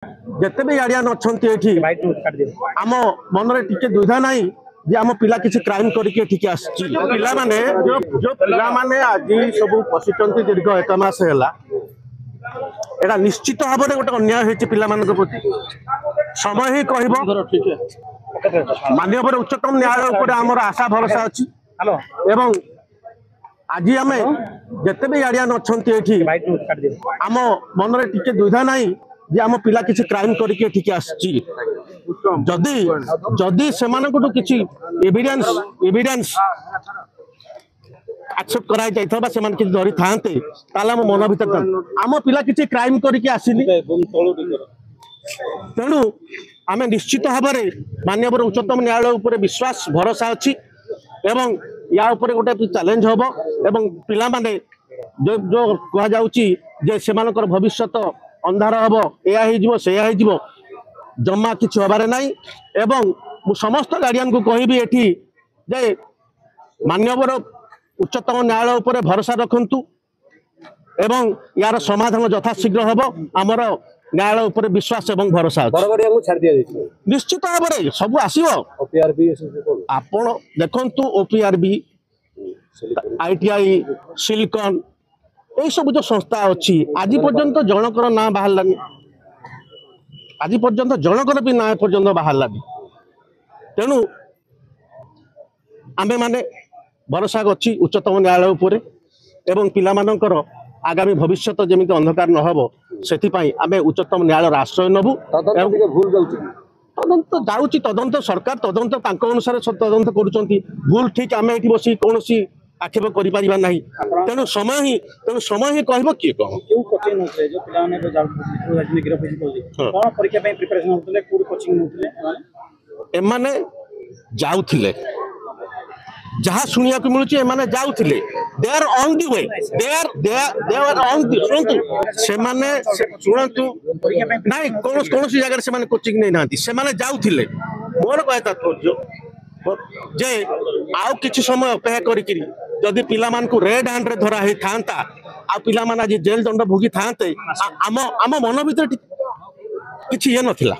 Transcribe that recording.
जिते भी गार्डियन अच्छा आम मन में टी दुविधा ना जे आम पिला किसी क्राइम करके पिला माने जो पिला माने आज सब पशिचंती दीर्घ 1 मास है एटा निश्चित भाव में गोटे अन्याय होती पिला प्रति समय ही कह माननीय उच्चतम न्यायालय आमर आशा भरोसा अच्छी एवं आज आम जिते भी गार्डियन अच्छा आम मन में टी दुविधा ना जे आम पिला किसी क्राइम करके जदि जदि से किसी एविडेंस एक्सेप्ट कराई जाइथा से किसी धरी था आम मन भर आम पिला किसी क्राइम करके आसनी तेणु आम निश्चित भाव में माननीय उच्चतम न्यायालय उपर विश्वास भरोसा अच्छी एवं या ऊपर गोटे चैलेंज हम एवं पिला माने जो जो कह जाउची से भविष्यत अंधार हम या जमा किसी हबार ना एवं समस्त गार्डियन को कहबी एठी जे माननीय उच्चतम न्यायालय उपर भरोसा रखंतु एवं यार समाधान यथाशीघ्र हम आमर न्यायालय उपर विश्वास एवं भरोसा निश्चित भाव में सब आसो आपण देखु ओपीआरबी आईटीआई सिलिकन यही सब जो संस्था अच्छी आज पर्यंत जनकर ना बाहरलानी आज पर्यंत जनकर भी ना पर्यंत बाहरलानी तेणु आमे माने भरोसा अच्छी उच्चतम न्यायालय उपर एवं पिला मानकर आगामी भविष्य जमी अंधकार न हो से आम उच्चतम न्यायालय आश्रय नबू तदंत जाऊँगी तदंत सरकार तदंत अनुसार तदंत करूँ ठीक आम ये बस कौन आक्षेप कर तेणु समय ही कह किए कौन एमाने जाउथिले जहाँ शुणा मिलूँ एमाने जाउथिले they are on the way they are on the शुणु ना कौन जगह से कोचिंग नहीं ना से जाउथिले मोर कह तात्पर्य जे आउ किछि समय अपेक्षा करी जदि पिला मान को रेड हैंड रे धरा ही थांता आ पिला मान आज जेल दंड भोगी थांते आम मन भीतर किछि ये नथिला।